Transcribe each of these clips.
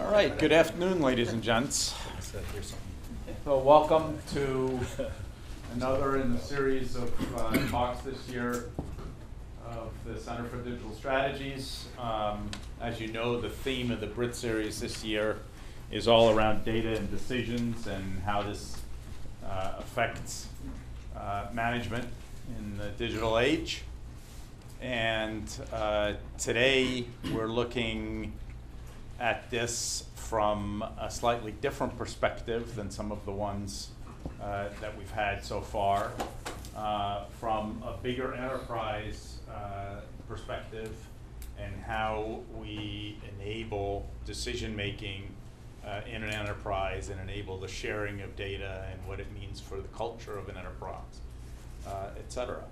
All right, good afternoon, ladies and gents. So welcome to another in the series of talks this year of the Center for Digital Strategies. As you know, the theme of the Brit series this year is all around data and decisions and how this affects management in the digital age. And today we're looking at this from a slightly different perspective than some of the ones that we've had so far, from a bigger enterprise perspective and how we enable decision making in an enterprise and enable the sharing of data and what it means for the culture of an enterprise, et cetera.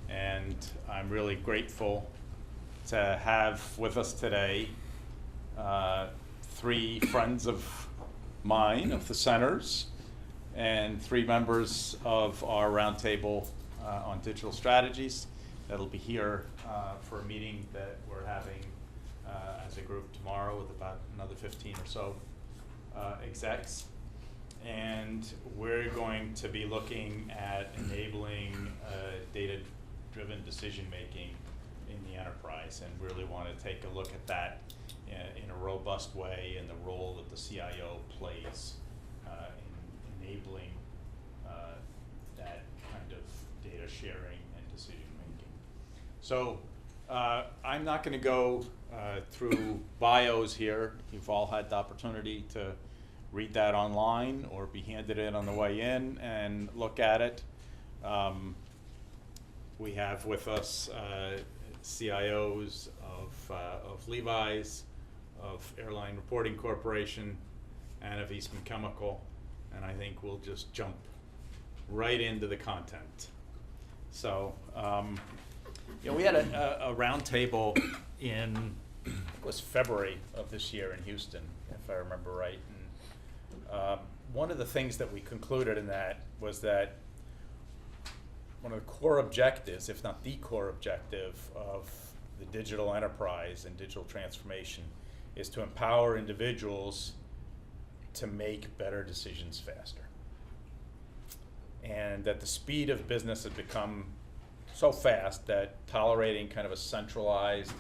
And I'm really grateful to have with us today three friends of mine, of the centers, and three members of our roundtable on digital strategies that'll be here for a meeting that we're having as a group tomorrow with about another 15 or so execs. And we're going to be looking at enabling data-driven decision-making in the enterprise, and really want to take a look at that in a robust way and the role that the CIO plays in enabling that kind of data sharing and decision making. So I'm not going to go through bios here. You've all had the opportunity to read that online or be handed it on the way in and look at it. We have with us CIOs of Levi's, of Airline Reporting Corporation, and of Eastman Chemical, and I think we'll just jump right into the content. So, we had a roundtable in, I think it was February of this year in Houston, if I remember right. And one of the things that we concluded in that was that one of the core objectives, if not the core objective, of the digital enterprise and digital transformation is to empower individuals to make better decisions faster. And that the speed of business has become so fast that tolerating kind of a centralized,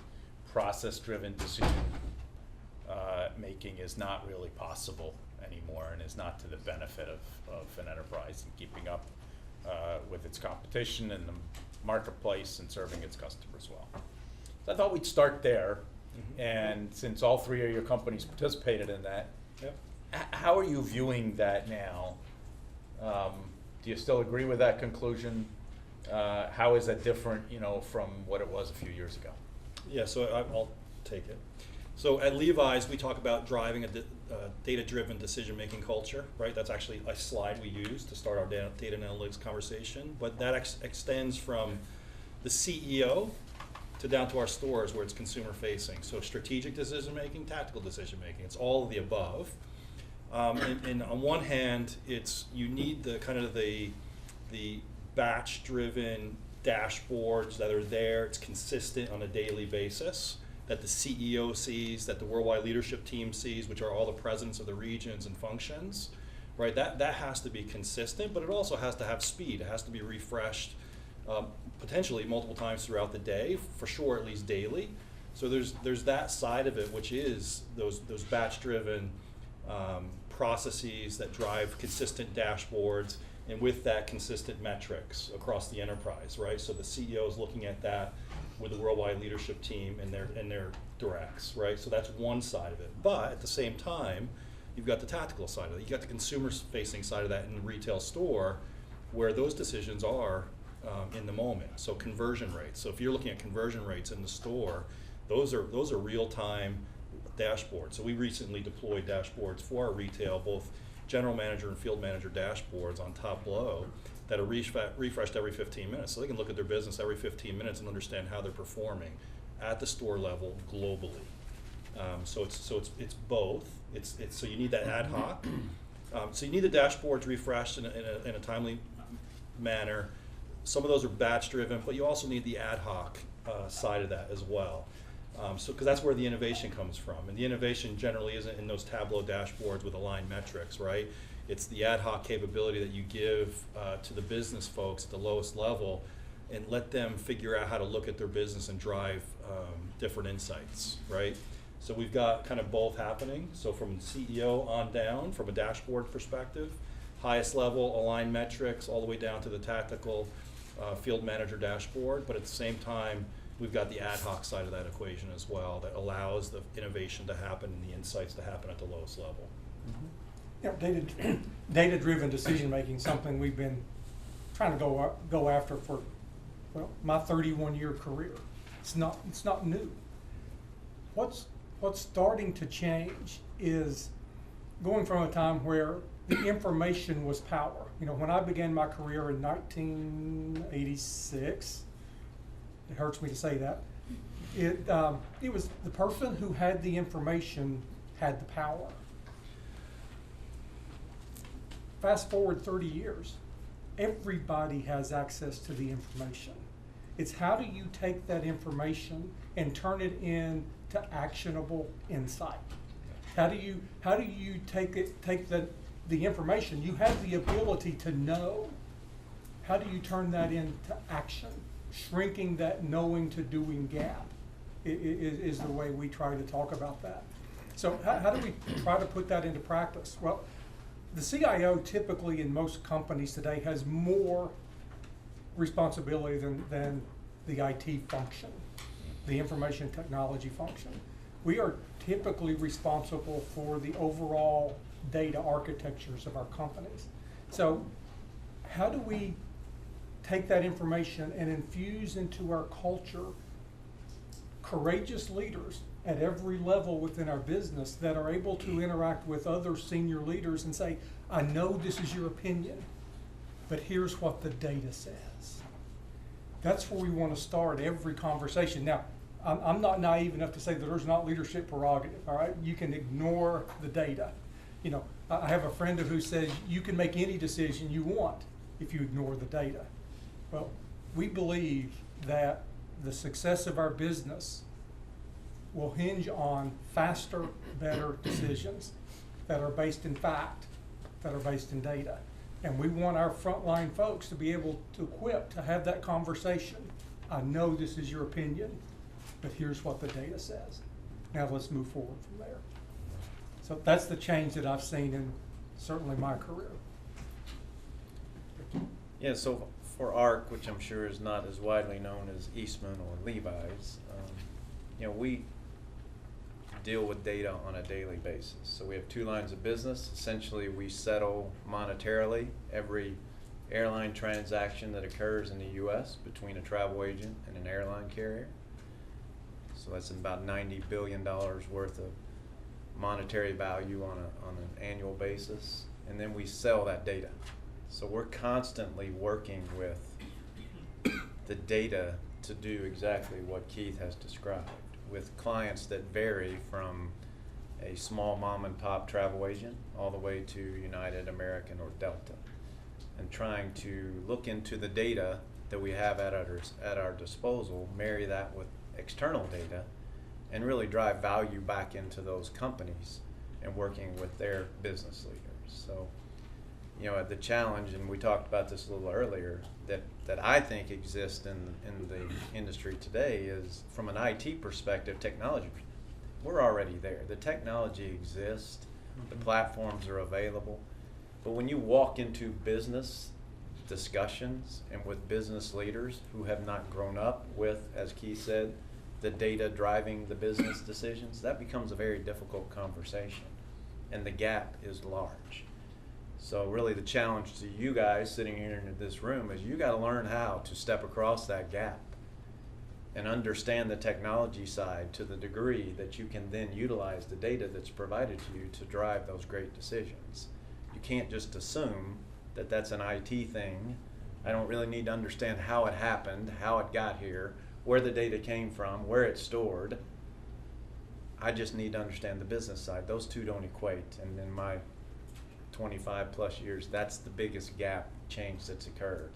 process-driven decision making is not really possible anymore, and is not to the benefit of an enterprise in keeping up with its competition in the marketplace and serving its customers well. So I thought we'd start there. Mm-hmm. And since all three of your companies participated in that, yep. How are you viewing that now? Do you still agree with that conclusion? How is that different, from what it was a few years ago? Yeah, so I'll take it. So at Levi's, we talk about driving a data-driven decision-making culture, right? That's actually a slide we use to start our data analytics conversation. But that extends from the CEO to down to our stores where it's consumer-facing. So strategic decision-making, tactical decision-making, it's all of the above. And on one hand, you need the kind of the batch-driven dashboards that are there. It's consistent on a daily basis, that the CEO sees, that the worldwide leadership team sees, which are all the presidents of the regions and functions, right? That has to be consistent, but it also has to have speed. It has to be refreshed potentially multiple times throughout the day, for sure at least daily. So there's that side of it, which is those batch-driven processes that drive consistent dashboards, and with that consistent metrics across the enterprise, right? So the CEO is looking at that with the worldwide leadership team and their directs, right? So that's one side of it. But at the same time, you've got the tactical side of it. You've got the consumer-facing side of that in the retail store, where those decisions are in the moment. So conversion rates. So if you're looking at conversion rates in the store, those are real-time dashboards. So we recently deployed dashboards for our retail, both general manager and field manager dashboards on Tableau that are refreshed every 15 minutes. So they can look at their business every 15 minutes and understand how they're performing at the store level globally. So it's both. So you need that ad hoc. So you need the dashboards refreshed in a timely manner. Some of those are batch driven, but you also need the ad hoc side of that as well. Because that's where the innovation comes from. And the innovation generally isn't in those Tableau dashboards with aligned metrics, right? It's the ad hoc capability that you give to the business folks at the lowest level and let them figure out how to look at their business and drive different insights, right? So we've got kind of both happening. So from CEO on down, from a dashboard perspective, highest level aligned metrics all the way down to the tactical field manager dashboard, but at the same time, we've got the ad hoc side of that equation as well that allows the innovation to happen and the insights to happen at the lowest level. Yeah, data-driven decision-making, something we've been trying to go after for, well, my 31-year career. It's not new. What's starting to change is going from a time where the information was power. You know, when I began my career in 1986, it hurts me to say that, it was the person who had the information had the power. Fast forward 30 years, everybody has access to the information. It's how do you take that information and turn it into actionable insight? How do you take the information? You have the ability to know. How do you turn that into action? Shrinking that knowing to doing gap is the way we try to talk about that. So how do we try to put that into practice? Well, the CIO typically in most companies today has more responsibility than the IT function, the information technology function. We are typically responsible for the overall data architectures of our companies. So how do we take that information and infuse into our culture courageous leaders at every level within our business that are able to interact with other senior leaders and say, I know this is your opinion, but here's what the data says. That's where we want to start every conversation. Now, I'm not naive enough to say that there's not leadership prerogative, all right? You can ignore the data. You know, I have a friend who says you can make any decision you want if you ignore the data. Well, we believe that the success of our business will hinge on faster, better decisions that are based in fact, that are based in data. And we want our frontline folks to be able to equip to have that conversation. I know this is your opinion, but here's what the data says. Now let's move forward from there. So that's the change that I've seen in certainly my career. Yeah, so for ARC, which I'm sure is not as widely known as Eastman or Levi's, you know, we deal with data on a daily basis. So we have two lines of business. Essentially, we settle monetarily every airline transaction that occurs in the U.S. between a travel agent and an airline carrier. So that's about $90 billion worth of monetary value on an annual basis. And then we sell that data. So we're constantly working with the data to do exactly what Keith has described, with clients that vary from a small mom and pop travel agent all the way to United, American, or Delta, and trying to look into the data that we have at our disposal, marry that with external data, and really drive value back into those companies and working with their business leaders. So, you know, the challenge, and we talked about this a little earlier, that I think exists in the industry today is, from an IT perspective, technology. We're already there. The technology exists. The platforms are available. But when you walk into business discussions and with business leaders who have not grown up with, as Keith said, the data driving the business decisions, that becomes a very difficult conversation. And the gap is large. So really the challenge to you guys sitting here in this room is you got to learn how to step across that gap and understand the technology side to the degree that you can then utilize the data that's provided to you to drive those great decisions. You can't just assume that that's an IT thing. I don't really need to understand how it happened, how it got here, where the data came from, where it's stored. I just need to understand the business side. Those two don't equate. And in my 25 plus years, that's the biggest gap change that's occurred,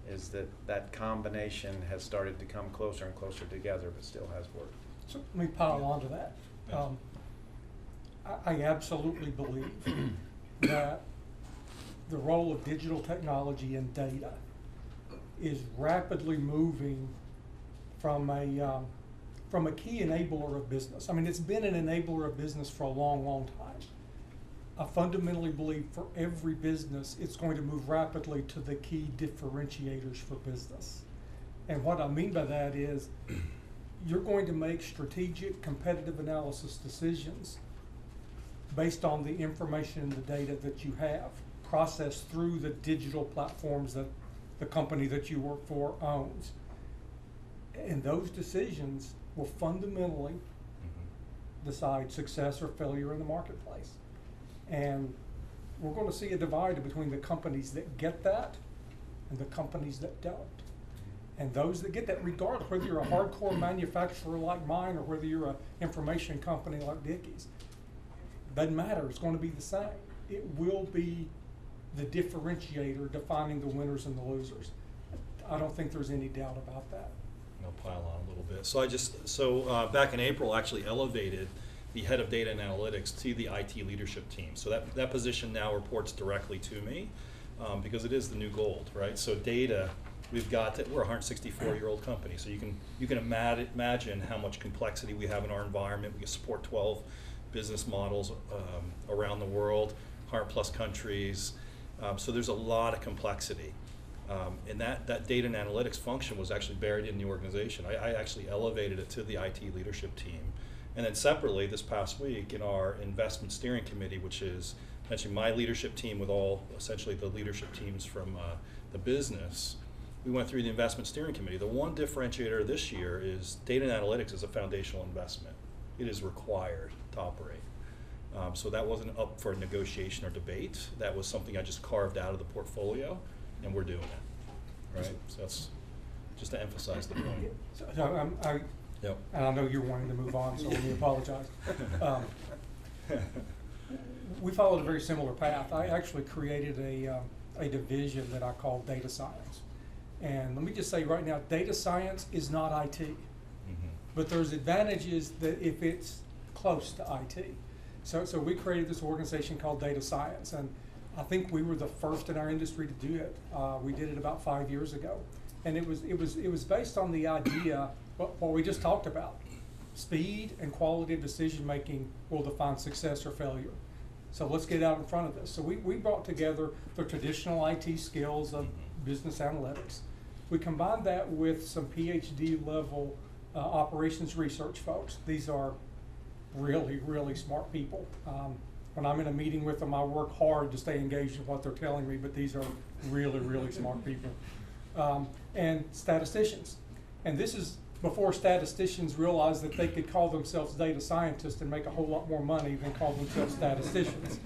is that combination has started to come closer and closer together, but still has work. So let me pile on to that. Yeah. I absolutely believe that the role of digital technology and data is rapidly moving from a key enabler of business. I mean, it's been an enabler of business for a long, long time. I fundamentally believe for every business, it's going to move rapidly to the key differentiators for business. And what I mean by that is you're going to make strategic competitive analysis decisions based on the information and the data that you have processed through the digital platforms that the company that you work for owns. And those decisions will fundamentally decide success or failure in the marketplace. And we're going to see a divide between the companies that get that and the companies that don't. And those that get that, regardless whether you're a hardcore manufacturer like mine or whether you're an information company like Dickey's, doesn't matter, it's going to be the same. It will be the differentiator defining the winners and the losers. I don't think there's any doubt about that. I'll pile on a little bit. So back in April, I actually elevated the head of data and analytics to the IT leadership team. So that position now reports directly to me because it is the new gold, right? So data, we're a 164-year-old company. So you can imagine how much complexity we have in our environment. We can support 12 business models around the world, 100+ countries. So there's a lot of complexity. And that data and analytics function was actually buried in the organization. I actually elevated it to the IT leadership team. And then separately, this past week, in our investment steering committee, which is essentially my leadership team with all essentially the leadership teams from the business, we went through the investment steering committee. The one differentiator this year is data and analytics is a foundational investment. It is required to operate. So that wasn't up for negotiation or debate. That was something I just carved out of the portfolio, and we're doing it, right? So that's just to emphasize the point. Yep. And I know you're wanting to move on, so let me apologize. We followed a very similar path. I actually created a division that I call data science. And let me just say right now, data science is not IT. But there's advantages that if it's close to IT. So we created this organization called Data Science, and I think we were the first in our industry to do it. We did it about 5 years ago. And it was based on the idea, what we just talked about. Speed and quality of decision making will define success or failure. So let's get out in front of this. So we brought together the traditional IT skills of business analytics. We combined that with some PhD level operations research folks. These are really, really smart people. When I'm in a meeting with them, I work hard to stay engaged in what they're telling me, but these are really, really smart people. And statisticians. And this is before statisticians realized that they could call themselves data scientists and make a whole lot more money than call themselves statisticians.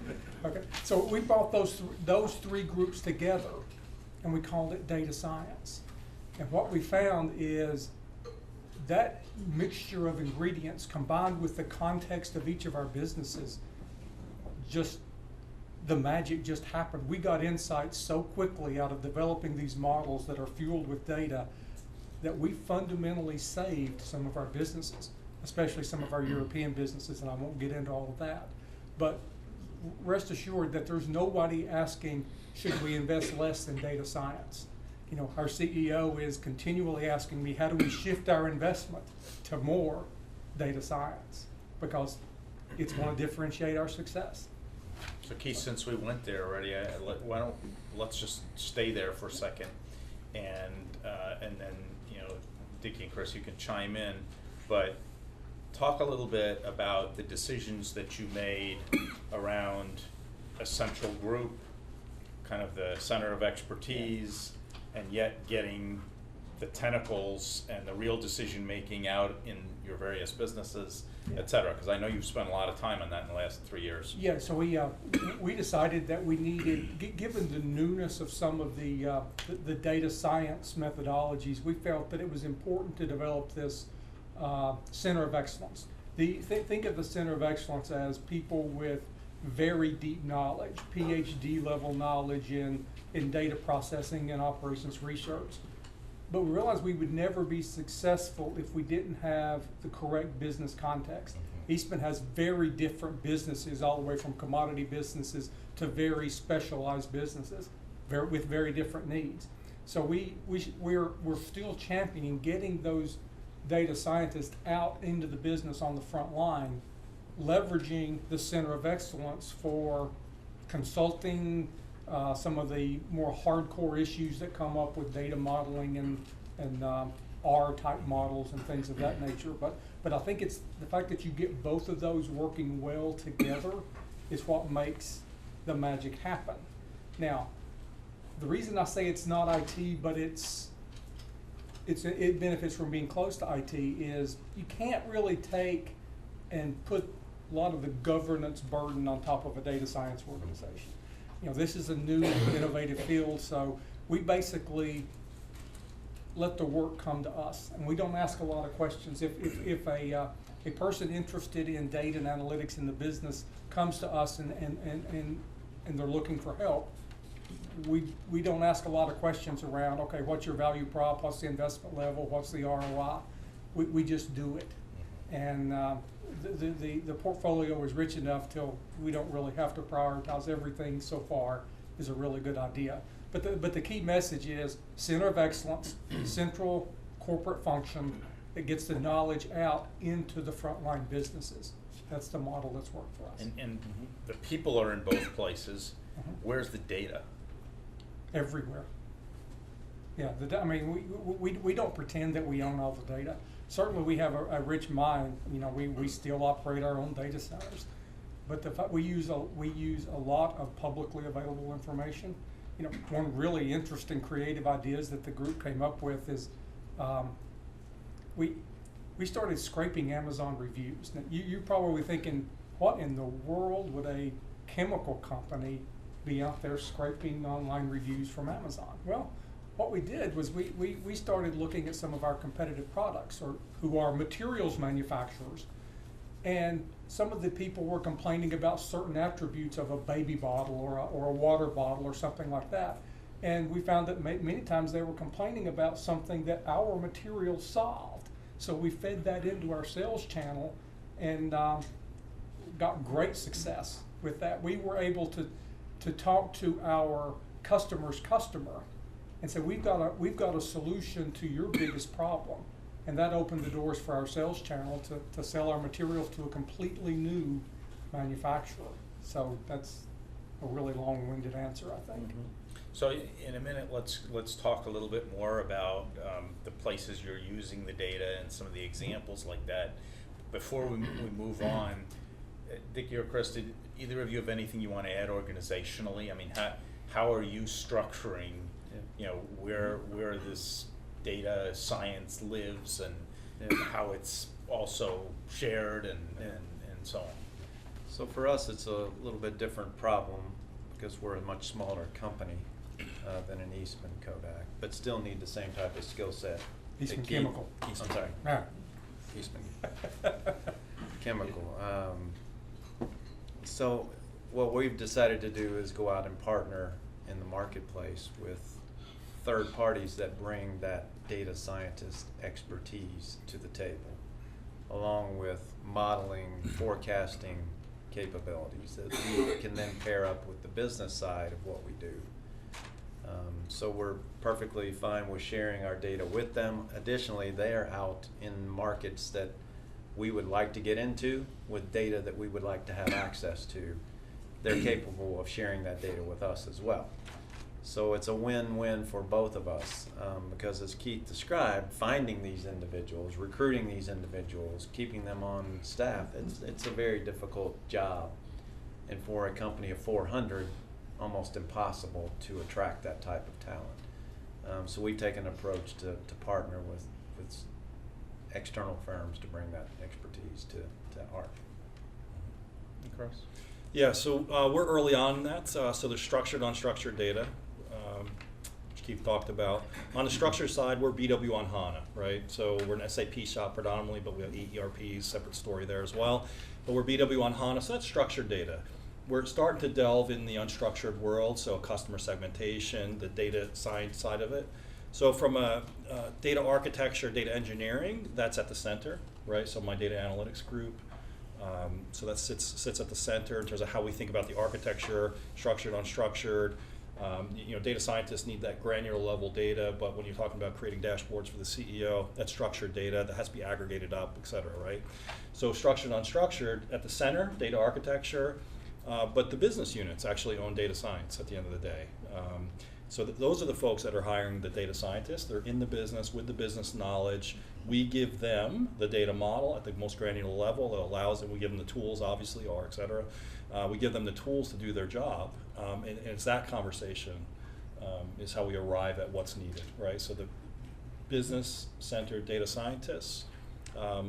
Okay, so we brought those three groups together, and we called it data science. And what we found is that mixture of ingredients combined with the context of each of our businesses, just the magic just happened. We got insights so quickly out of developing these models that are fueled with data that we fundamentally saved some of our businesses, especially some of our European businesses, and I won't get into all of that. But rest assured that there's nobody asking, should we invest less in data science? You know, our CEO is continually asking me, how do we shift our investment to more data science? Because it's going to differentiate our success. So Keith, since we went there already, let's just stay there for a second, and then Dickie and Chris, you can chime in, but talk a little bit about the decisions that you made around a central group, kind of the center of expertise, and yet getting the tentacles and the real decision making out in your various businesses, et cetera, because I know you've spent a lot of time on that in the last 3 years. Yeah, so we decided that we needed, given the newness of some of the data science methodologies, we felt that it was important to develop this center of excellence. Think of the center of excellence as people with very deep knowledge, PhD level knowledge in data processing and operations research. But we realized we would never be successful if we didn't have the correct business context. Eastman has very different businesses, all the way from commodity businesses to very specialized businesses, with very different needs. So we're still championing getting those data scientists out into the business on the front line, leveraging the Center of Excellence for consulting, some of the more hardcore issues that come up with data modeling and R-type models and things of that nature. But I think it's the fact that you get both of those working well together is what makes the magic happen. Now, the reason I say it's not IT, but it benefits from being close to IT, is you can't really take and put a lot of the governance burden on top of a data science organization. You know, this is a new innovative field, so we basically let the work come to us, and we don't ask a lot of questions. If a person interested in data and analytics in the business comes to us and they're looking for help, we don't ask a lot of questions around, okay, what's your value prop, what's the investment level, what's the ROI? We just do it. And the portfolio is rich enough till we don't really have to prioritize everything. So far is a really good idea. But the key message is Center of Excellence, central corporate function that gets the knowledge out into the frontline businesses. That's the model that's worked for us. And the people are in both places. Where's the data? Everywhere. Yeah, I mean, we don't pretend that we own all the data. Certainly we have a rich mind. You know, we still operate our own data centers. But the fact we use a lot of publicly available information. You know, one really interesting creative ideas that the group came up with is we started scraping Amazon reviews. Now, you're probably thinking, what in the world would a chemical company be out there scraping online reviews from Amazon? Well, what we did was we started looking at some of our competitive products, or who are materials manufacturers, and some of the people were complaining about certain attributes of a baby bottle or a water bottle or something like that. And we found that many times they were complaining about something that our material solved. So we fed that into our sales channel and got great success with that. We were able to talk to our customer's customer and say, we've got a solution to your biggest problem. And that opened the doors for our sales channel to sell our materials to a completely new manufacturer. So that's a really long-winded answer, I think. So in a minute, let's talk a little bit more about the places you're using the data and some of the examples like that. Before we move on, Dickie or Chris, did either of you have anything you want to add organizationally? I mean, how are you structuring, you know, where this data science lives and how it's also shared and so on? So for us, it's a little bit different problem because we're a much smaller company than an Eastman Kodak, but still need the same type of skill set. Eastman Chemical. I'm sorry. Yeah. Eastman Chemical. So what we've decided to do is go out and partner in the marketplace with third parties that bring that data scientist expertise to the table, along with modeling, forecasting capabilities that we can then pair up with the business side of what we do. So we're perfectly fine with sharing our data with them. Additionally, they are out in markets that we would like to get into with data that we would like to have access to. They're capable of sharing that data with us as well. So it's a win-win for both of us because, as Keith described, finding these individuals, recruiting these individuals, keeping them on staff, it's a very difficult job. And for a company of 400, almost impossible to attract that type of talent. So we've taken an approach to partner with external firms to bring that expertise to ARC. Chris? Yeah, so we're early on in that. So there's structured, unstructured data, which Keith talked about. On the structured side, we're BW on HANA, right? So we're an SAP shop predominantly, but we have ERPs, separate story there as well. But we're BW on HANA, so that's structured data. We're starting to delve in the unstructured world, so customer segmentation, the data science side of it. So from a data architecture, data engineering, that's at the center, right? So my data analytics group, so that sits at the center in terms of how we think about the architecture, structured, unstructured. Data scientists need that granular level data, but when you're talking about creating dashboards for the CEO, that's structured data that has to be aggregated up, et cetera, right? So structured, unstructured at the center, data architecture, but the business units actually own data science at the end of the day. So those are the folks that are hiring the data scientists. They're in the business with the business knowledge. We give them the data model at the most granular level that allows them, we give them the tools, obviously, or et cetera. We give them the tools to do their job, and it's that conversation is how we arrive at what's needed, right? So the business-centered data scientists out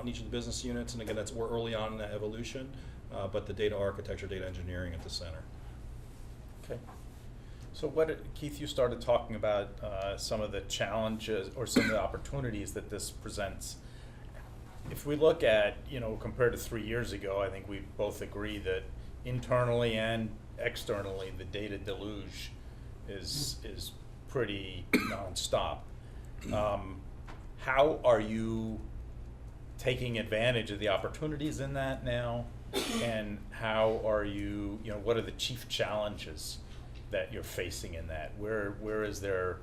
in each of the business units, and again, we're early on in that evolution, but the data architecture, data engineering at the center. Okay. So Keith, you started talking about some of the challenges or some of the opportunities that this presents. If we look at, compared to 3 years ago, I think we both agree that internally and externally, the data deluge is pretty nonstop. How are you taking advantage of the opportunities in that now? And how are you, what are the chief challenges that you're facing in that? Where is there,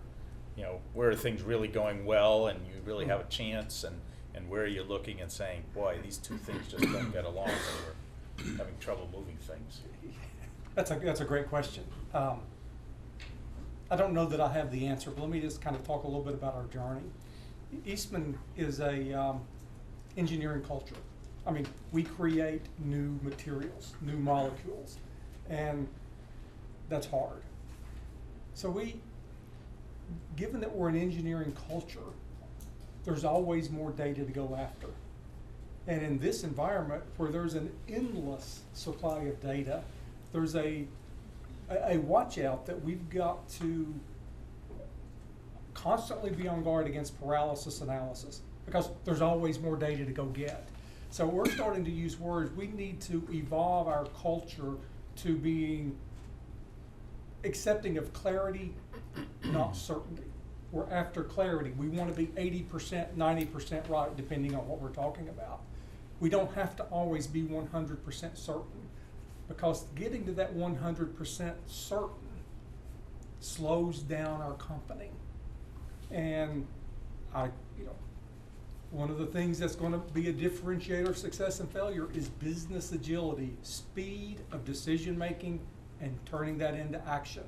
where are things really going well and you really have a chance, and where are you looking and saying, boy, these two things just don't get along, and we're having trouble moving things? That's a great question. I don't know that I have the answer, but let me just kind of talk a little bit about our journey. Eastman is a engineering culture. I mean, we create new materials, new molecules, and that's hard. So given that we're an engineering culture, there's always more data to go after. And in this environment where there's an endless supply of data, there's a watch out that we've got to constantly be on guard against paralysis analysis, because there's always more data to go get. So we're starting to use words. We need to evolve our culture to being accepting of clarity, not certainty. We're after clarity. We want to be 80%, 90% right, depending on what we're talking about. We don't have to always be 100% certain, because getting to that 100% certain slows down our company. And one of the things that's going to be a differentiator of success and failure is business agility, speed of decision making, and turning that into action.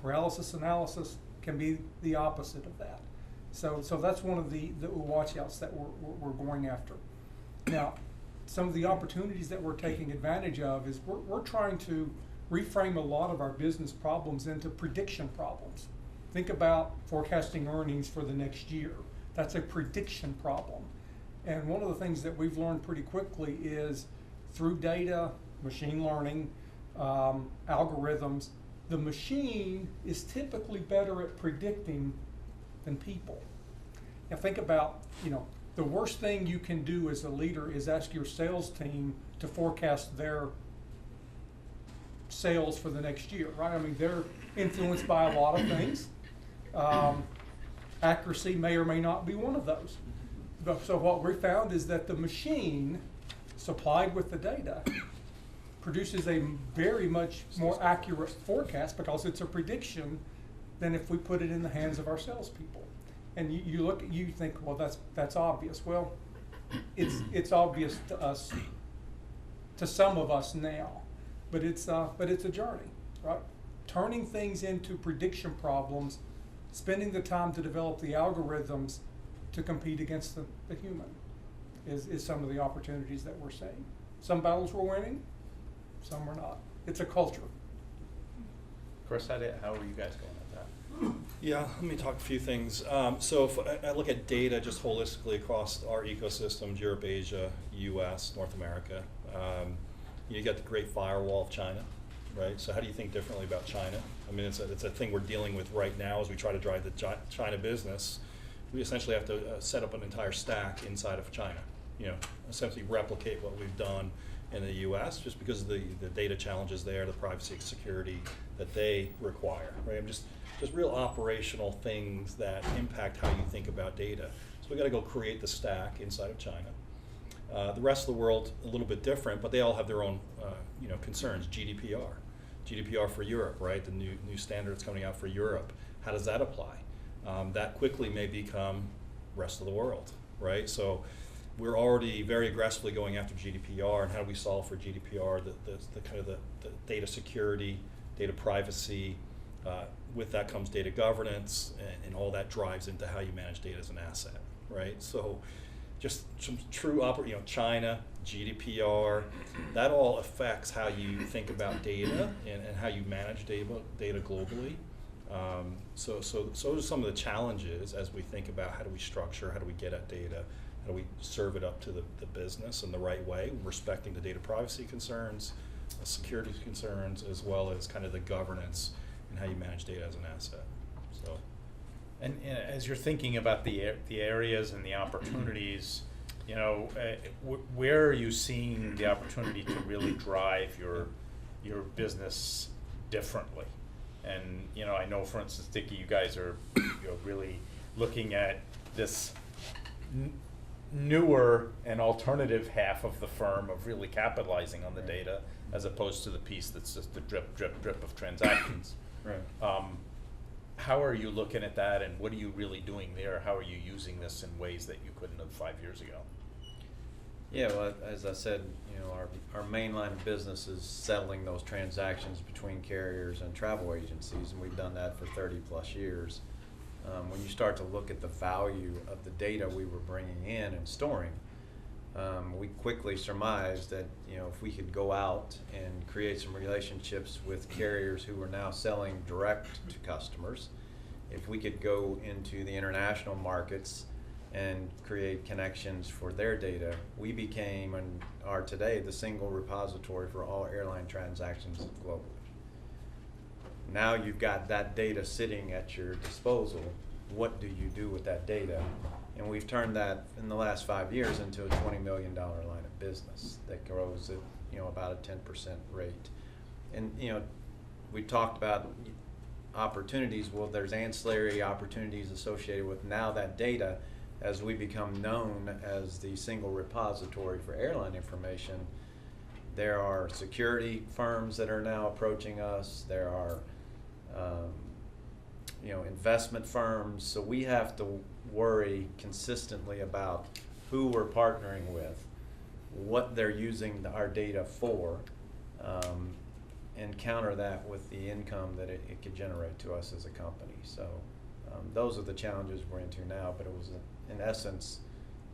Paralysis analysis can be the opposite of that. So that's one of the watch outs that we're going after. Now, some of the opportunities that we're taking advantage of is we're trying to reframe a lot of our business problems into prediction problems. Think about forecasting earnings for the next year. That's a prediction problem. And one of the things that we've learned pretty quickly is through data, machine learning, algorithms, the machine is typically better at predicting than people. Now think about, the worst thing you can do as a leader is ask your sales team to forecast their sales for the next year, right? I mean, they're influenced by a lot of things. Accuracy may or may not be one of those. So what we found is that the machine, supplied with the data, produces a very much more accurate forecast, because it's a prediction, than if we put it in the hands of our salespeople. And you think, well, that's obvious. Well, it's obvious to us, to some of us now, but it's a journey, right? Turning things into prediction problems, spending the time to develop the algorithms to compete against the human is some of the opportunities that we're seeing. Some battles we're winning, some we're not. It's a culture. Chris, how are you guys going at that? Yeah, let me talk a few things. So if I look at data just holistically across our ecosystems, Europe, Asia, US, North America, you got the great firewall of China, right? So how do you think differently about China? I mean, it's a thing we're dealing with right now as we try to drive the China business. We essentially have to set up an entire stack inside of China, essentially replicate what we've done in the US, just because of the data challenges there, the privacy and security that they require, right? I'm just just real operational things that impact how you think about data. So we got to go create the stack inside of China. The rest of the world a little bit different, but they all have their own concerns. GDPR for Europe, right? The new standards coming out for Europe. How does that apply? That quickly may become rest of the world, right? So we're already very aggressively going after GDPR, and how do we solve for GDPR, the kind of the data security, data privacy. With that comes data governance, and all that drives into how you manage data as an asset, right? So just some true, China, GDPR, that all affects how you think about data and how you manage data globally. So those are some of the challenges as we think about how do we structure, how do we get at data, how do we serve it up to the business in the right way, respecting the data privacy concerns, security concerns, as well as kind of the governance and how you manage data as an asset. So, And as you're thinking about the areas and the opportunities, where are you seeing the opportunity to really drive your business differently? And I know, for instance, Dickie, you guys are really looking at this newer and alternative half of the firm of really capitalizing on the data, as opposed to the piece that's just the drip, drip, drip of transactions. Right. How are you looking at that, and what are you really doing there? How are you using this in ways that you couldn't have 5 years ago? Yeah, well, as I said, our main line of business is settling those transactions between carriers and travel agencies, and we've done that for 30 plus years. When you start to look at the value of the data we were bringing in and storing, we quickly surmised that if we could go out and create some relationships with carriers who were now selling direct to customers, if we could go into the international markets and create connections for their data, we became and are today the single repository for all airline transactions globally. Now you've got that data sitting at your disposal. What do you do with that data? And we've turned that in the last 5 years into a $20 million line of business that grows at about a 10% rate. And we talked about opportunities. Well, there's ancillary opportunities associated with now that data. As we become known as the single repository for airline information, there are security firms that are now approaching us. There are investment firms. So we have to worry consistently about who we're partnering with, what they're using our data for, and counter that with the income that it could generate to us as a company. So those are the challenges we're into now, but it was in essence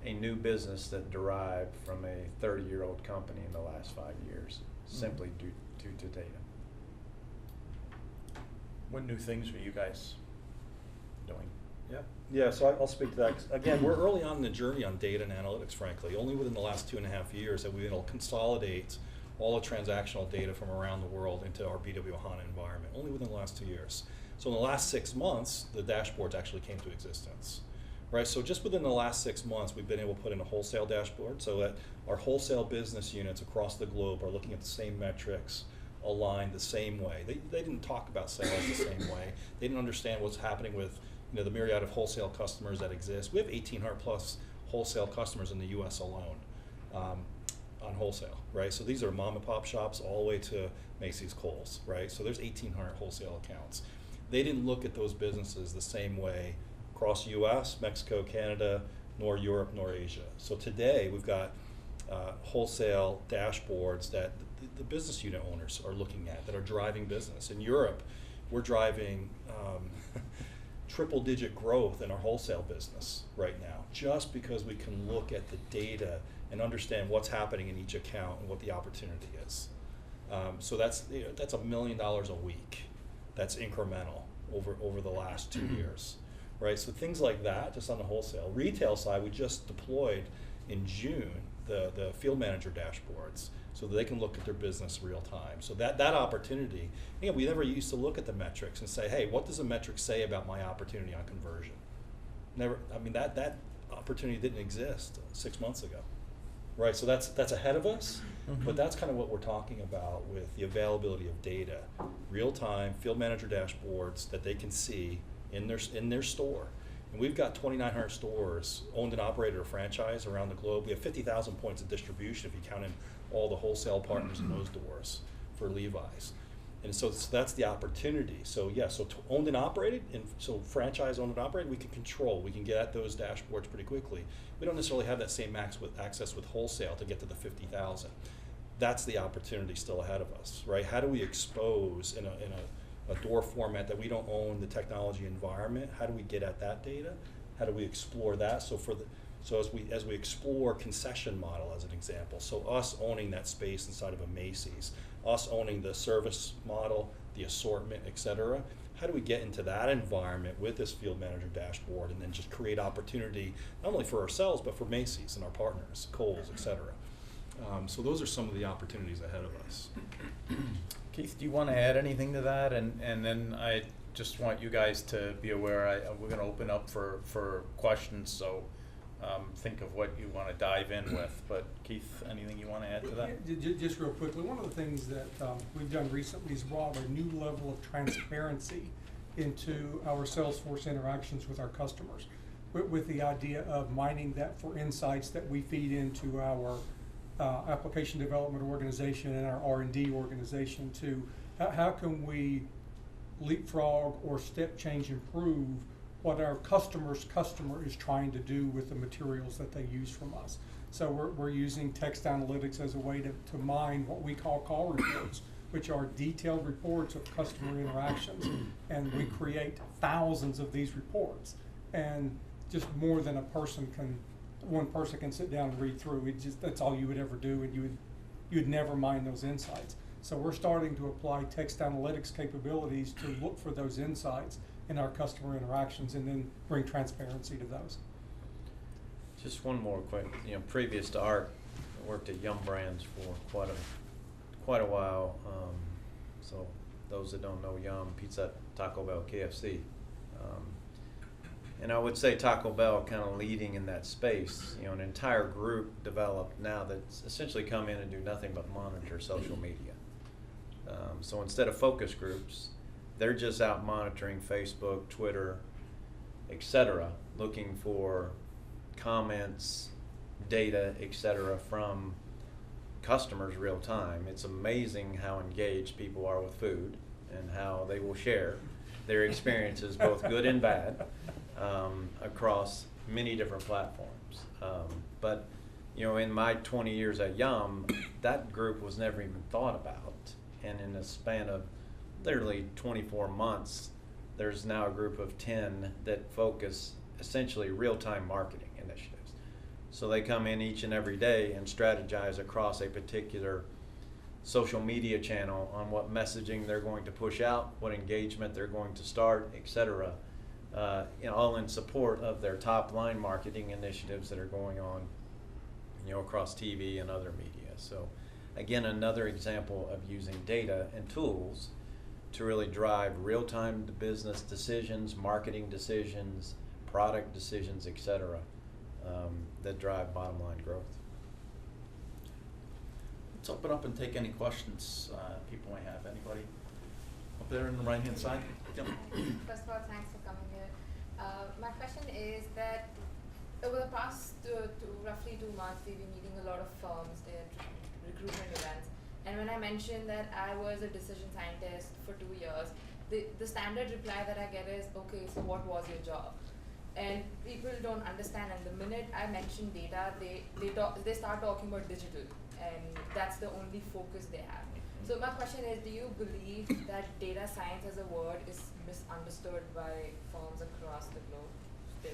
a new business that derived from a 30-year-old company in the last 5 years, simply due to data. What new things are you guys doing? Yeah, so I'll speak to that. Again, we're early on in the journey on data and analytics, frankly. Only within the last 2.5 years have we been able to consolidate all the transactional data from around the world into our BW HANA environment, only within the last 2 years. So in the last 6 months, the dashboards actually came to existence. Right, so just within the last 6 months, we've been able to put in a wholesale dashboard so that our wholesale business units across the globe are looking at the same metrics, aligned the same way. They didn't talk about sales the same way. They didn't understand what's happening with the myriad of wholesale customers that exist. We have 1,800 plus wholesale customers in the U.S. alone on wholesale, right? So these are mom and pop shops all the way to Macy's, Kohl's, right? So there's 1,800 wholesale accounts. They didn't look at those businesses the same way across U.S., Mexico, Canada, nor Europe, nor Asia. So today we've got wholesale dashboards that the business unit owners are looking at that are driving business. In Europe, we're driving triple-digit growth in our wholesale business right now, just because we can look at the data and understand what's happening in each account and what the opportunity is. So that's $1 million a week. That's incremental over the last 2 years. Right, so things like that, just on the wholesale. Retail side, we just deployed in June the field manager dashboards so that they can look at their business real time. So that opportunity, again, we never used to look at the metrics and say, hey, what does a metric say about my opportunity on conversion? Never. I mean, that opportunity didn't exist 6 months ago. right? So that's ahead of us, but that's kind of what we're talking about with the availability of data, real-time field manager dashboards that they can see in their store. And we've got 2,900 stores, owned and operated or franchise around the globe. We have 50,000 points of distribution if you count in all the wholesale partners in those doors for Levi's. And so that's the opportunity. So yeah, so owned and operated, and so franchise owned and operated, we can control. We can get at those dashboards pretty quickly. We don't necessarily have that same access with wholesale to get to the 50,000. That's the opportunity still ahead of us, right? How do we expose in a door format that we don't own the technology environment? How do we get at that data? How do we explore that? So as we explore concession model as an example, so us owning that space inside of a Macy's, us owning the service model, the assortment, et cetera, how do we get into that environment with this field manager dashboard and then just create opportunity, not only for ourselves, but for Macy's and our partners, Kohl's, et cetera. So those are some of the opportunities ahead of us. Keith, do you want to add anything to that? And then I just want you guys to be aware, we're going to open up for questions, so think of what you want to dive in with. But Keith, anything you want to add to that? Just real quickly, one of the things that we've done recently is brought a new level of transparency into our Salesforce interactions with our customers, with the idea of mining that for insights that we feed into our application development organization and our R&D organization to how can we leapfrog or step change improve what our customer is trying to do with the materials that they use from us. So we're using text analytics as a way to mine what we call call reports, which are detailed reports of customer interactions. And we create thousands of these reports. And just more than one person can sit down and read through. That's all you would ever do, and you'd never mine those insights. So we're starting to apply text analytics capabilities to look for those insights in our customer interactions and then bring transparency to those. Just one more quick, previous to ARC, I worked at Yum Brands for quite a while. So those that don't know Yum, Pizza, Taco Bell, KFC. And I would say Taco Bell kind of leading in that space. An entire group developed now that's essentially come in and do nothing but monitor social media. So instead of focus groups, they're just out monitoring Facebook, Twitter, etc., looking for comments, data, etc., from customers real time. It's amazing how engaged people are with food and how they will share their experiences, both good and bad, across many different platforms. But in my 20 years at Yum, that group was never even thought about. And in a span of literally 24 months, there's now a group of 10 that focus essentially real-time marketing initiatives. So they come in each and every day and strategize across a particular social media channel on what messaging they're going to push out, what engagement they're going to start, etc., all in support of their top-line marketing initiatives that are going on, across TV and other media. So, again, another example of using data and tools to really drive real-time business decisions, marketing decisions, product decisions, etc., that drive bottom-line growth. Let's open up and take any questions people may have. Anybody up there on the right-hand side? Yep. First of all, thanks for coming here. My question is that over the past roughly 2 months, we've been meeting a lot of firms at recruitment events. And when I mentioned that I was a decision scientist for 2 years, the standard reply that I get is, okay, so what was your job? And people don't understand, and the minute I mention data, they start talking about digital, and that's the only focus they have. So my question is, do you believe that data science as a word is misunderstood by firms across the globe still?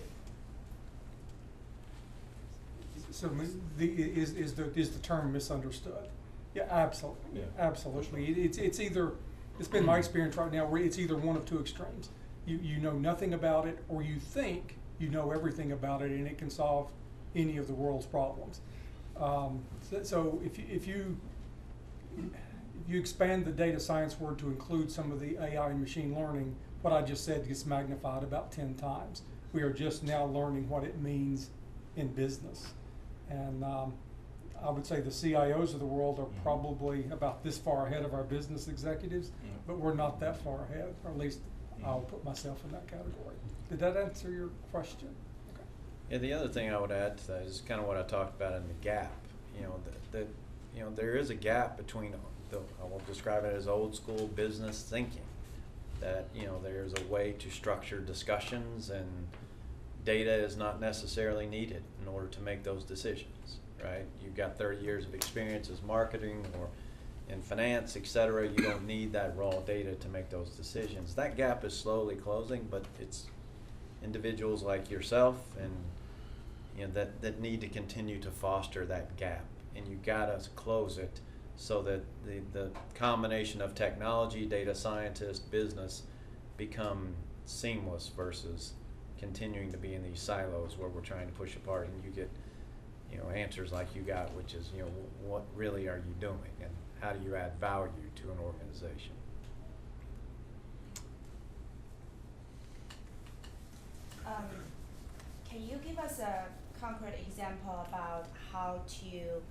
So is the term misunderstood? Yeah, absolutely. Yeah. Absolutely. It's been my experience right now where it's either one of two extremes. You know nothing about it, or you think you know everything about it and it can solve any of the world's problems. So if you expand the data science word to include some of the AI and machine learning, what I just said gets magnified about 10 times. We are just now learning what it means in business. And I would say the CIOs of the world are Mhm. probably about this far ahead of our business executives, but we're not that far ahead, or at least I'll put myself in that category. Did that answer your question? Okay. Yeah, the other thing I would add to that is kind of what I talked about in the gap. You know, that you know, there is a gap between I will describe it as old school business thinking. That, you know, there's a way to structure discussions and data is not necessarily needed in order to make those decisions, right? You've got 30 years of experience as marketing or in finance, et cetera. You don't need that raw data to make those decisions. That gap is slowly closing, but it's individuals like yourself and, you know, that need to continue to foster that gap, and you gotta close it so that the combination of technology, data scientist, business become seamless versus continuing to be in these silos where we're trying to push apart and you get, you know, answers like you got, which is, you know, what really are you doing and how do you add value to an organization? Can you give us a concrete example about how to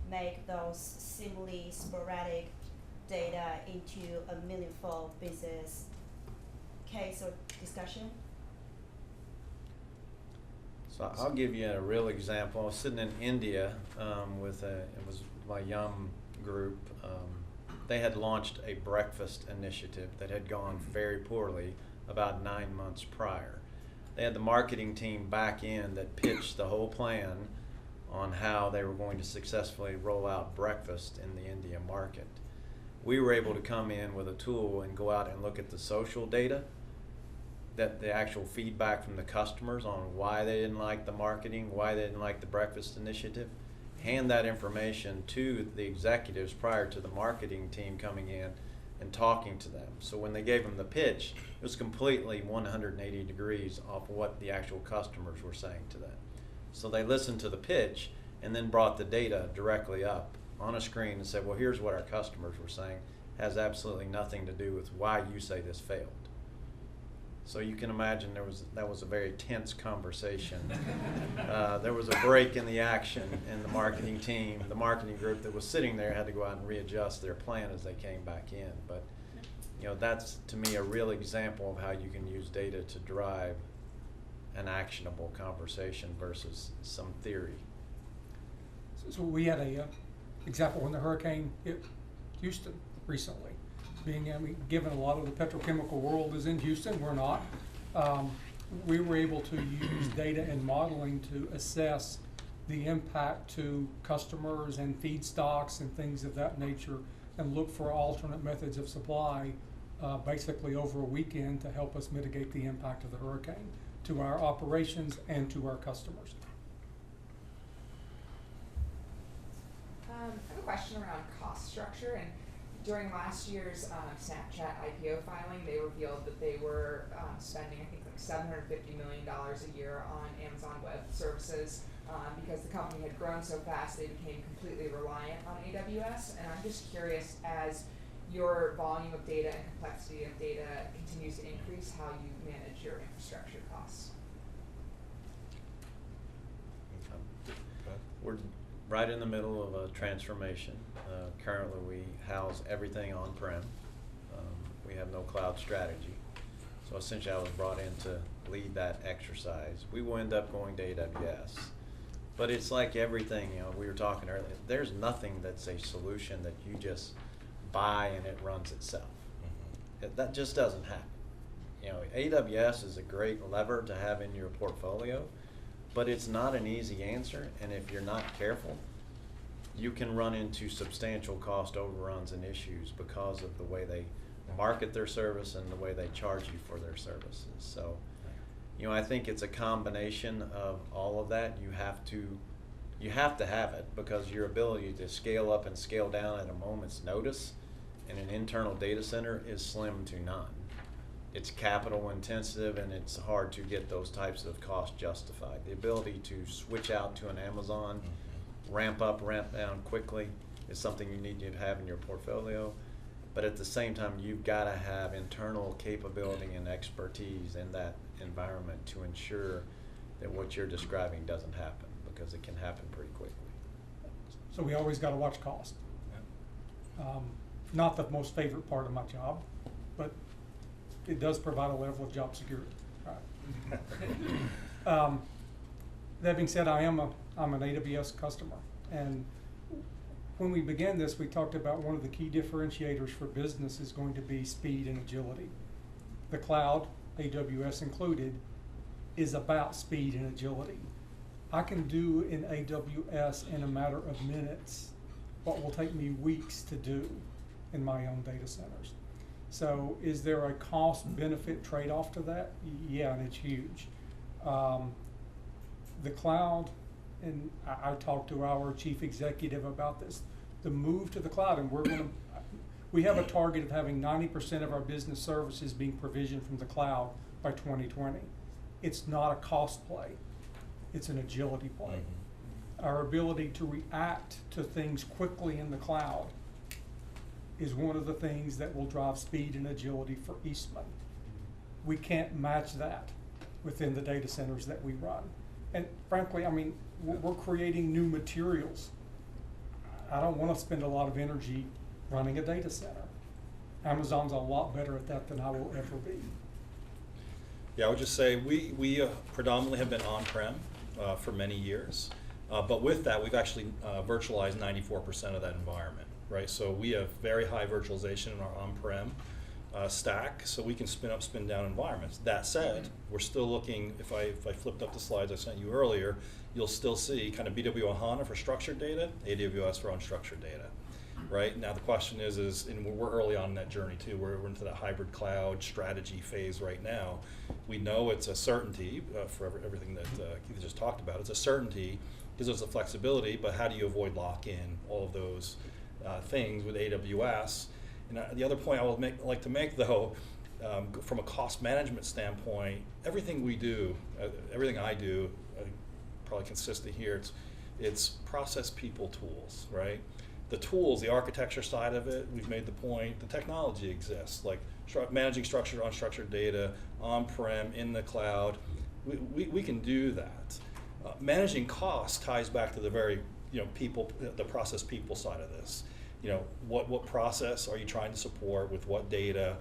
make those seemingly sporadic data into a meaningful business case or discussion? So I'll give you a real example. I was sitting in India it was my Yum group. They had launched a breakfast initiative that had gone very poorly about 9 months prior. They had the marketing team back in that pitched the whole plan on how they were going to successfully roll out breakfast in the India market. We were able to come in with a tool and go out and look at the social data, that the actual feedback from the customers on why they didn't like the marketing, why they didn't like the breakfast initiative, hand that information to the executives prior to the marketing team coming in and talking to them. So when they gave them the pitch, it was completely 180 degrees off what the actual customers were saying to them. So they listened to the pitch and then brought the data directly up on a screen and said, well, here's what our customers were saying. It has absolutely nothing to do with why you say this failed. So you can imagine that was a very tense conversation. There was a break in the action, and the marketing team, the marketing group that was sitting there had to go out and readjust their plan as they came back in. But, you know, that's to me a real example of how you can use data to drive an actionable conversation versus some theory. So we had a example when the hurricane hit Houston recently. Given a lot of the petrochemical world is in Houston, we're not. We were able to use data and modeling to assess the impact to customers and feedstocks and things of that nature, and look for alternate methods of supply, basically over a weekend, to help us mitigate the impact of the hurricane to our operations and to our customers. I have a question around cost structure. And during last year's Snapchat IPO filing, they revealed that they were spending, I think, like $750 million a year on Amazon Web Services. Because the company had grown so fast, they became completely reliant on AWS. And I'm just curious, as your volume of data and complexity of data continues to increase, how you manage your infrastructure costs. We're right in the middle of a transformation. Currently, we house everything on-prem. We have no cloud strategy. So essentially, I was brought in to lead that exercise. We will end up going to AWS. But it's like everything, you know, we were talking earlier, there's nothing that's a solution that you just buy and it runs itself. That just doesn't happen. You know, AWS is a great lever to have in your portfolio, but it's not an easy answer, and if you're not careful, you can run into substantial cost overruns and issues because of the way they market their service and the way they charge you for their services. So, you know, I think it's a combination of all of that. You have to have it, because your ability to scale up and scale down at a moment's notice in an internal data center is slim to none. It's capital intensive, and it's hard to get those types of costs justified. The ability to switch out to an Amazon, ramp up, ramp down quickly is something you need to have in your portfolio. But at the same time, you've got to have internal capability and expertise in that environment to ensure that what you're describing doesn't happen, because it can happen pretty quickly. So we always gotta watch cost. Not the most favorite part of my job, but it does provide a level of job security. Right. That being said, I'm an AWS customer, and when we began this, we talked about one of the key differentiators for business is going to be speed and agility. The cloud, AWS included, is about speed and agility. I can do in AWS in a matter of minutes what will take me weeks to do in my own data centers. So is there a cost-benefit trade-off to that? Yeah, and it's huge. The cloud, and I talked to our chief executive about this, the move to the cloud, and we have a target of having 90% of our business services being provisioned from the cloud by 2020. It's not a cost play, it's an agility play. Mm-hmm. Our ability to react to things quickly in the cloud is one of the things that will drive speed and agility for Eastman. We can't match that within the data centers that we run. And frankly, I mean, we're creating new materials. I don't want to spend a lot of energy running a data center. Amazon's a lot better at that than I will ever be. Yeah, I would just say we predominantly have been on-prem for many years, but with that, we've actually virtualized 94% of that environment, right? So we have very high virtualization in our on-prem stack, so we can spin up, spin down environments. That said, we're still looking, if I flipped up the slides I sent you earlier, you'll still see kind of BW on HANA for structured data, AWS for unstructured data. Right now, the question is, and we're early on in that journey too. We're into the hybrid cloud strategy phase right now. We know it's a certainty for everything that Keith just talked about. It's a certainty, gives us the flexibility, but how do you avoid lock-in all of those things with AWS? And the other point I would like to make, though, from a cost management standpoint, everything we do, everything I do, probably consistent here. It's process, people, tools, right? The tools, the architecture side of it, we've made the point, the technology exists, like managing structured, unstructured data, on-prem, in the cloud, we can do that. Managing costs ties back to the very, people, the process people side of this. What process are you trying to support with what data?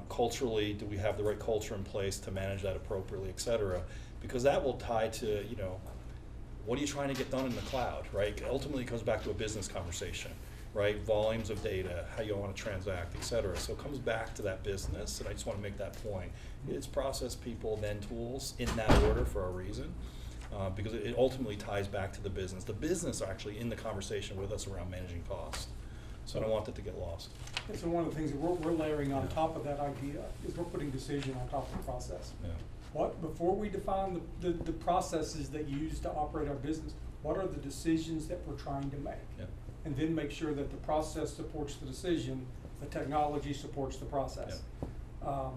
Culturally, do we have the right culture in place to manage that appropriately, et cetera? Because that will tie to, what are you trying to get done in the cloud, right? Ultimately, it comes back to a business conversation, right? Volumes of data, how you want to transact, et cetera. So it comes back to that business, and I just want to make that point. It's process, people, then tools, in that order for a reason, because it ultimately ties back to the business. The business are actually in the conversation with us around managing cost. So I don't want that to get lost. And so one of the things that we're layering on top of that idea is we're putting decision on top of the process. Yeah. Before we define the processes that you use to operate our business, what are the decisions that we're trying to make? Yeah. And then make sure that the process supports the decision, the technology supports the process. Yeah.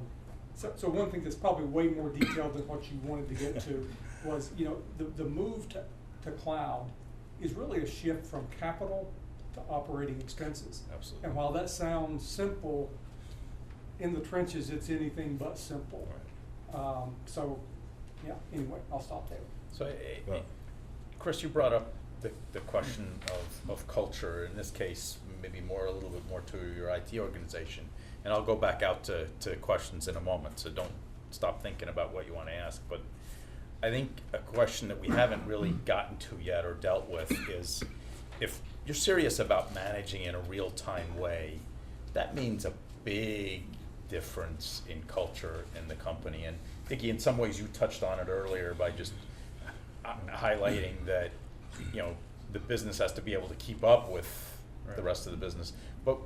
So one thing that's probably way more detailed than what you wanted to get to was, the move to cloud is really a shift from capital to operating expenses. Absolutely. And while that sounds simple, in the trenches, it's anything but simple. Right. Anyway, I'll stop there. So, Chris, you brought up the question of culture, in this case, maybe a little bit more to your IT organization. And I'll go back out to questions in a moment, so don't stop thinking about what you want to ask. But I think a question that we haven't really gotten to yet or dealt with is, if you're serious about managing in a real-time way, that means a big difference in culture in the company. And Dickie, in some ways you touched on it earlier by just highlighting that the business has to be able to keep up with the rest of the business. But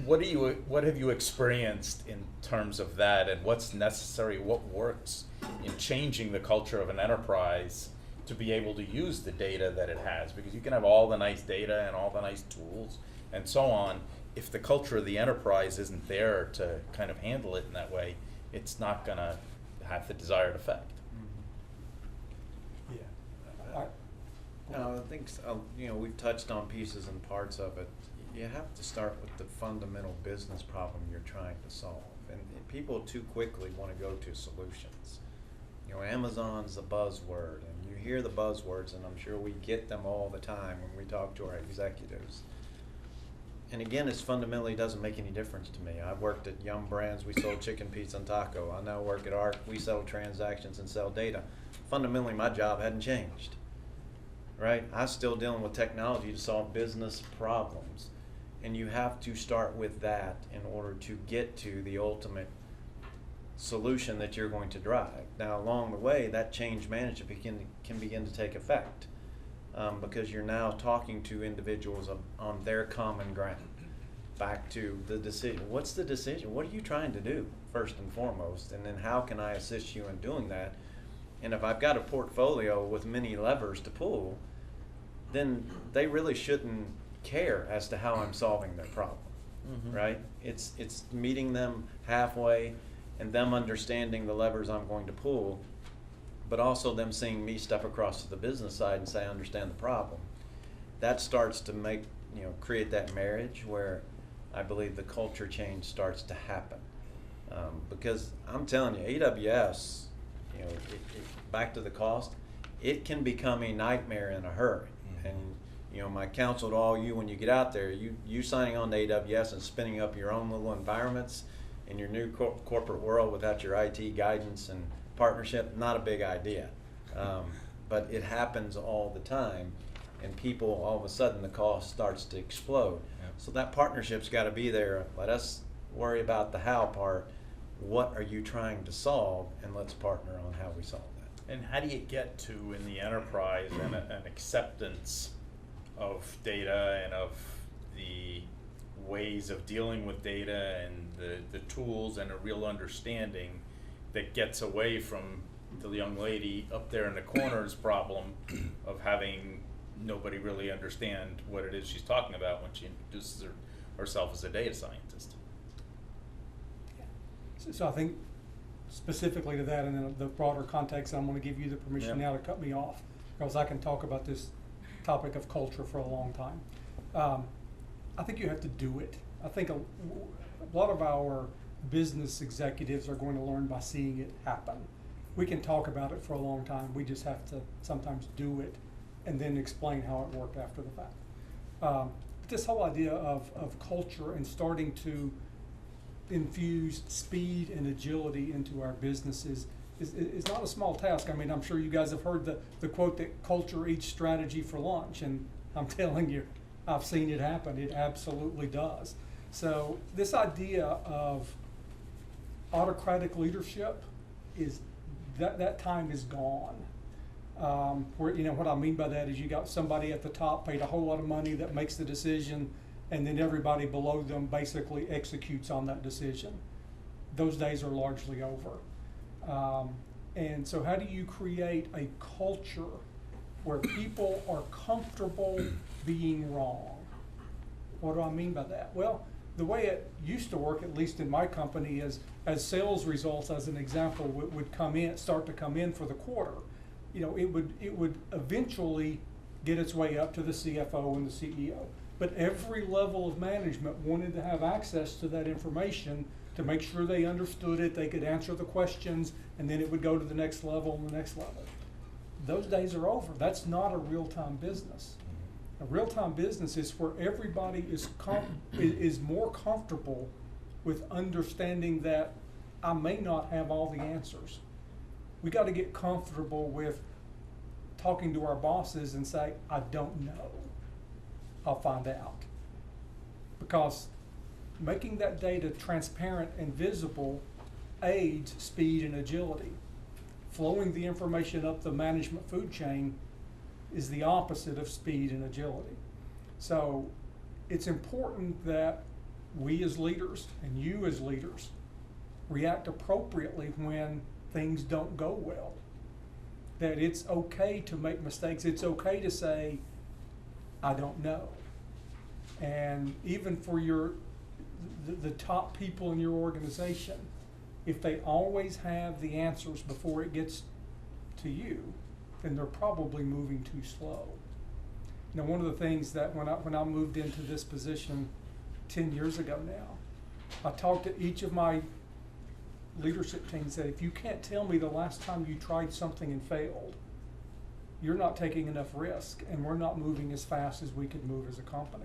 what have you experienced in terms of that, and what's necessary, what works in changing the culture of an enterprise to be able to use the data that it has? Because you can have all the nice data and all the nice tools and so on. If the culture of the enterprise isn't there to kind of handle it in that way, it's not going to have the desired effect. Yeah. I think, we've touched on pieces and parts of it. You have to start with the fundamental business problem you're trying to solve. And people too quickly want to go to solutions. Amazon's the buzzword, and you hear the buzzwords, and I'm sure we get them all the time when we talk to our executives. And again, it fundamentally doesn't make any difference to me. I've worked at Yum Brands, we sold chicken, pizza, and taco. I now work at ARC, we sell transactions and sell data. Fundamentally, my job hadn't changed, right? I'm still dealing with technology to solve business problems. And you have to start with that in order to get to the ultimate solution that you're going to drive. Now, along the way, that change management can begin to take effect. Because you're now talking to individuals on their common ground. Back to the decision. What's the decision? What are you trying to do, first and foremost? And then how can I assist you in doing that? And if I've got a portfolio with many levers to pull, then they really shouldn't care as to how I'm solving their problem, right? It's meeting them halfway and them understanding the levers I'm going to pull, but also them seeing me step across to the business side and say, I understand the problem. That starts to create that marriage where I believe the culture change starts to happen. Because I'm telling you, AWS, back to the cost, it can become a nightmare in a hurry. And my counsel to all you, when you get out there, you signing on to AWS and spinning up your own little environments in your new corporate world without your IT guidance and partnership, not a big idea. But it happens all the time, and people, all of a sudden, the cost starts to explode. Yep. So that partnership's got to be there. Let us worry about the how part. What are you trying to solve, and let's partner on how we solve that. And how do you get to, in the enterprise, an acceptance of data and of the ways of dealing with data and the tools and a real understanding that gets away from the young lady up there in the corner's problem of having nobody really understand what it is she's talking about when she introduces herself as a data scientist? So I think specifically to that, and then the broader context, I'm going to give you the permission now to cut me off, because I can talk about this topic of culture for a long time. I think you have to do it. I think a lot of our business executives are going to learn by seeing it happen. We can talk about it for a long time. We just have to sometimes do it and then explain how it worked after the fact. But this whole idea of culture and starting to infuse speed and agility into our businesses is not a small task. I mean, I'm sure you guys have heard the quote that culture eats strategy for lunch, and I'm telling you, I've seen it happen. It absolutely does. So this idea of autocratic leadership is that time is gone. Where what I mean by that is you got somebody at the top paid a whole lot of money that makes the decision, and then everybody below them basically executes on that decision. Those days are largely over. And so how do you create a culture where people are comfortable being wrong? What do I mean by that? Well, the way it used to work, at least in my company, is as sales results, as an example, would start to come in for the quarter. It would eventually get its way up to the CFO and the CEO. But every level of management wanted to have access to that information to make sure they understood it, they could answer the questions, and then it would go to the next level and the next level. Those days are over. That's not a real-time business. A real-time business is where everybody is more comfortable with understanding that I may not have all the answers. We got to get comfortable with talking to our bosses and say, I don't know. I'll find out. Because making that data transparent and visible aids speed and agility. Flowing the information up the management food chain is the opposite of speed and agility. So it's important that we as leaders and you as leaders react appropriately when things don't go well. That it's okay to make mistakes. It's okay to say, I don't know. And even for the top people in your organization, if they always have the answers before it gets to you, then they're probably moving too slow. Now, one of the things that when I moved into this position 10 years ago now, I talked to each of my leadership teams that if you can't tell me the last time you tried something and failed, you're not taking enough risk, and we're not moving as fast as we could move as a company.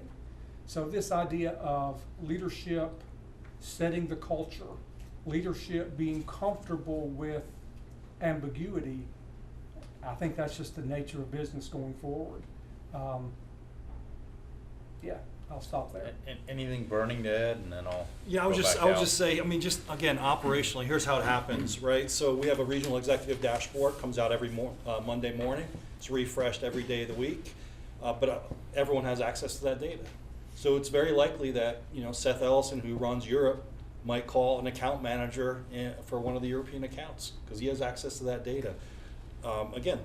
So this idea of leadership setting the culture, leadership being comfortable with ambiguity, I think that's just the nature of business going forward. Yeah, I'll stop there. Anything burning to add, and then I'll Yeah, I go would back just out. say, I mean, just again, operationally, here's how it happens, right? So we have a regional executive dashboard, comes out every Monday morning. It's refreshed every day of the week, but everyone has access to that data. So it's very likely that, you know, Seth Ellison, who runs Europe, might call an account manager for one of the European accounts because he has access to that data. Again,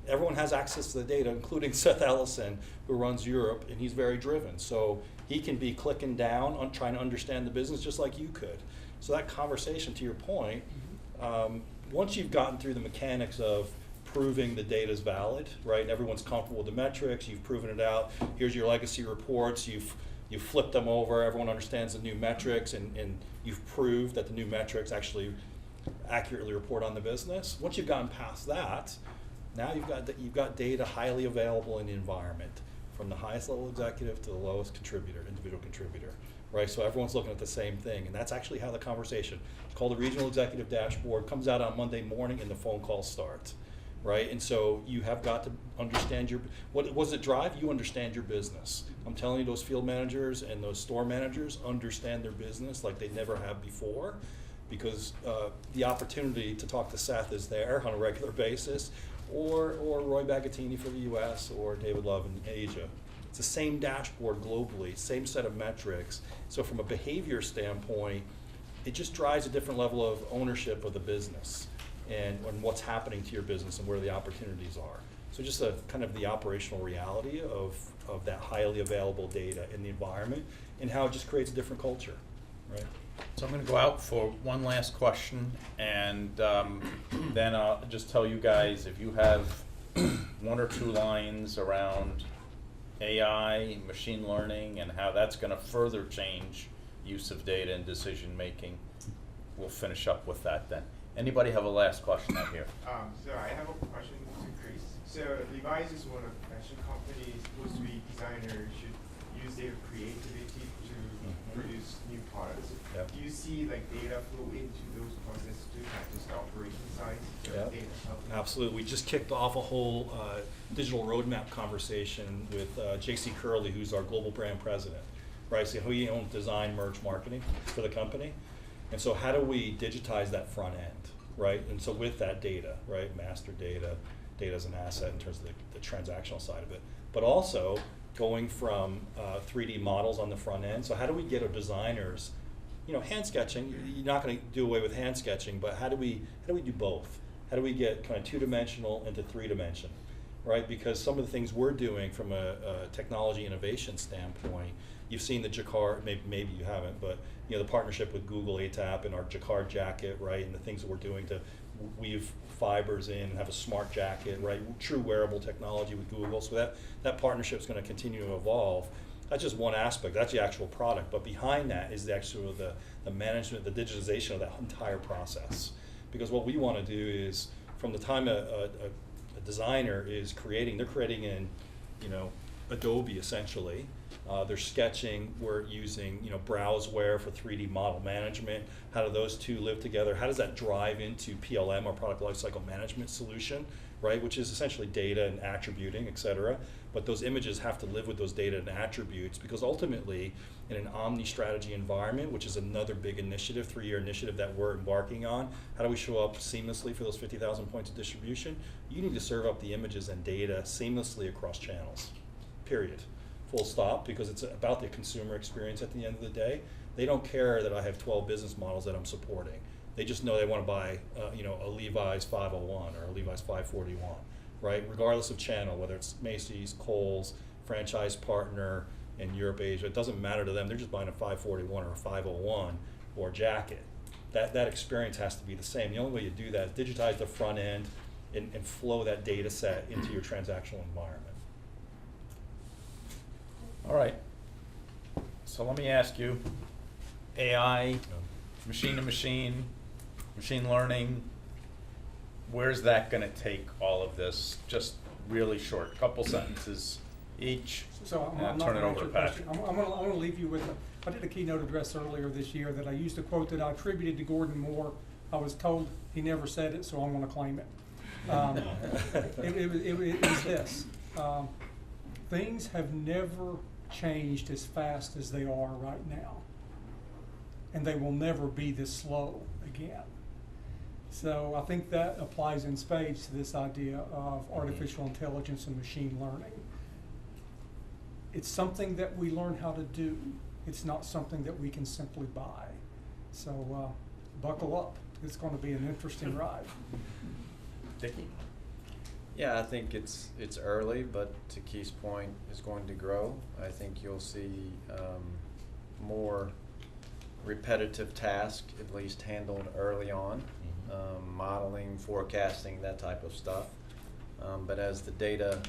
everyone has access to the data, including Seth Ellison, who runs Europe, and he's very driven. So he can be clicking down on trying to understand the business just like you could. So that conversation, to your point, once you've gotten through the mechanics of proving the data is valid, right, and everyone's comfortable with the metrics, you've proven it out, here's your legacy reports, you've flipped them over, everyone understands the new metrics, and you've proved that the new metrics actually accurately report on the business. Once you've gotten past that, now you've got data highly available in the environment, from the highest level executive to the lowest contributor, individual contributor, right? So everyone's looking at the same thing, and that's actually how the conversation, it's called the Regional Executive Dashboard, comes out on Monday morning, and the phone calls start, right? And so you have got to understand what does it drive? You understand your business. I'm telling you, those field managers and those store managers understand their business like they never have before, because the opportunity to talk to Seth is there on a regular basis, or Roy Bagatini for the US, or David Love in Asia. It's the same dashboard globally, same set of metrics. So from a behavior standpoint, it just drives a different level of ownership of the business and what's happening to your business and where the opportunities are. So just a kind of the operational reality of that highly available data in the environment and how it just creates a different culture, right? So I'm going to go out for one last question, and then I'll just tell you guys, if you have one or two lines around AI, machine learning, and how that's going to further change use of data and decision making, we'll finish up with that then. Anybody have a last question out here? So I have a question to Chris. So Levi's is one of the fashion companies. Supposed to be designers should use their creativity to produce new products. Yep. Do you see like data flow into those processes too, not just the operation side? So Yep. data helping? Absolutely. We just kicked off a whole digital roadmap conversation with JC Curley, who's our global brand president, right? So he owns design, merch, marketing for the company. And so how do we digitize that front end, right? And so with that data, right, master data as an asset in terms of the transactional side of it, but also going from 3D models on the front end. So how do we get our designers, you know, hand sketching, you're not going to do away with hand sketching, but how do we do both? How do we get kind of two-dimensional into three-dimension, right? Because some of the things we're doing from a technology innovation standpoint, you've seen the Jacquard, maybe you haven't, but you know, the partnership with Google ATAP and our Jacquard jacket, right? And the things that we're doing to weave fibers in and have a smart jacket, right? True wearable technology with Google. So that partnership is going to continue to evolve. That's just one aspect. That's the actual product. But behind that is the actual the management, the digitization of that entire process. Because what we want to do is, from the time a designer is creating, they're creating in, you know, Adobe essentially. They're sketching, we're using, you know, Browseware for 3D model management. How do those two live together? How does that drive into PLM, or product lifecycle management solution, right? Which is essentially data and attributing, et cetera. But those images have to live with those data and attributes, because ultimately in an omni-strategy environment, which is another big initiative, 3-year initiative that we're embarking on, how do we show up seamlessly for those 50,000 points of distribution? You need to serve up the images and data seamlessly across channels, period. Full stop, because it's about the consumer experience at the end of the day. They don't care that I have 12 business models that I'm supporting. They just know they want to buy you know, a Levi's 501 or a Levi's 541, right? Regardless of channel, whether it's Macy's, Kohl's, franchise partner in Europe, Asia, it doesn't matter to them. They're just buying a 541 or a 501 or a jacket. That experience has to be the same. The only way you do that is digitize the front end and flow that data set into your transactional environment. All right. So let me ask you, AI, machine to machine, machine learning, where's that going to take all of this? Just really short, couple sentences each. So I'm and not turn it gonna over answer to your question. Patrick. I'm gonna leave you with I did a keynote address earlier this year that I used a quote that I attributed to Gordon Moore. I was told he never said it, so I'm gonna claim it. It was this. Things have never changed as fast as they are right now. And they will never be this slow again. So I think that applies in spades to this idea of artificial intelligence and machine learning. It's something that we learn how to do. It's not something that we can simply buy. So buckle up. It's going to be an interesting ride. Dickie? Yeah, I think it's early, but to Keith's point, it's going to grow. I think you'll see more repetitive tasks, at least handled early on, modeling, forecasting, that type of stuff. But as the data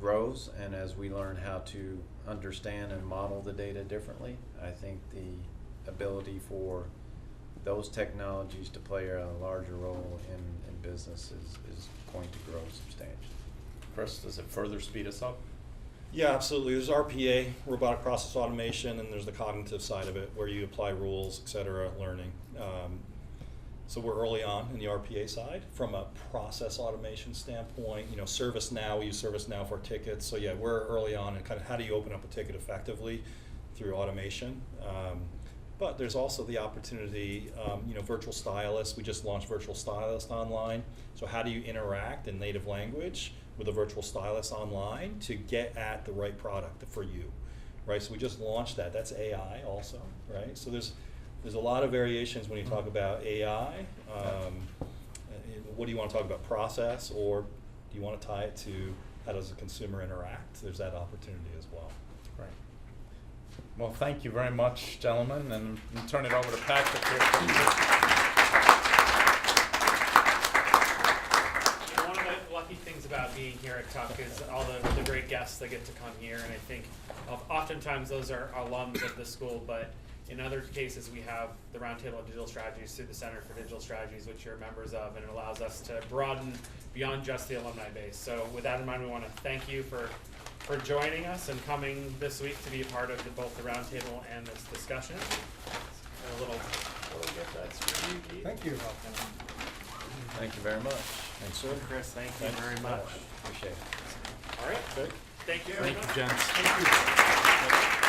grows and as we learn how to understand and model the data differently, I think the ability for those technologies to play a larger role in business is going to grow substantially. Chris, does it further speed us up? Yeah, absolutely. There's RPA, robotic process automation, and there's the cognitive side of it, where you apply rules, et cetera, learning. So we're early on in the RPA side. From a process automation standpoint, ServiceNow, we use ServiceNow for tickets. So yeah, we're early on in kind of how do you open up a ticket effectively through automation. But there's also the opportunity, virtual stylists. We just launched virtual stylist online. So how do you interact in native language with a virtual stylist online to get at the right product for you, right? So we just launched that. That's AI also, right? So there's a lot of variations when you talk about AI. What do you want to talk about, process, or do you want to tie it to how does the consumer interact? There's that opportunity as well. Right. Well, thank you very much, gentlemen, and I'll turn it over to Patrick here. One of the lucky things about being here at Tuck is all the great guests that get to come here, and I think oftentimes those are alums of the school, but in other cases we have the Roundtable of Digital Strategies through the Center for Digital Strategies, which you're members of, and it allows us to broaden beyond just the alumni base. So with that in mind, we want to thank you for joining us and coming this week to be a part of both the roundtable and this discussion. And a little gift that's for you, Keith. Thank you. Thank you very much. Thanks, sir. Chris, thank you very much. Appreciate it. All right. Okay. Thank you very much. Thank you, gents. Thank you.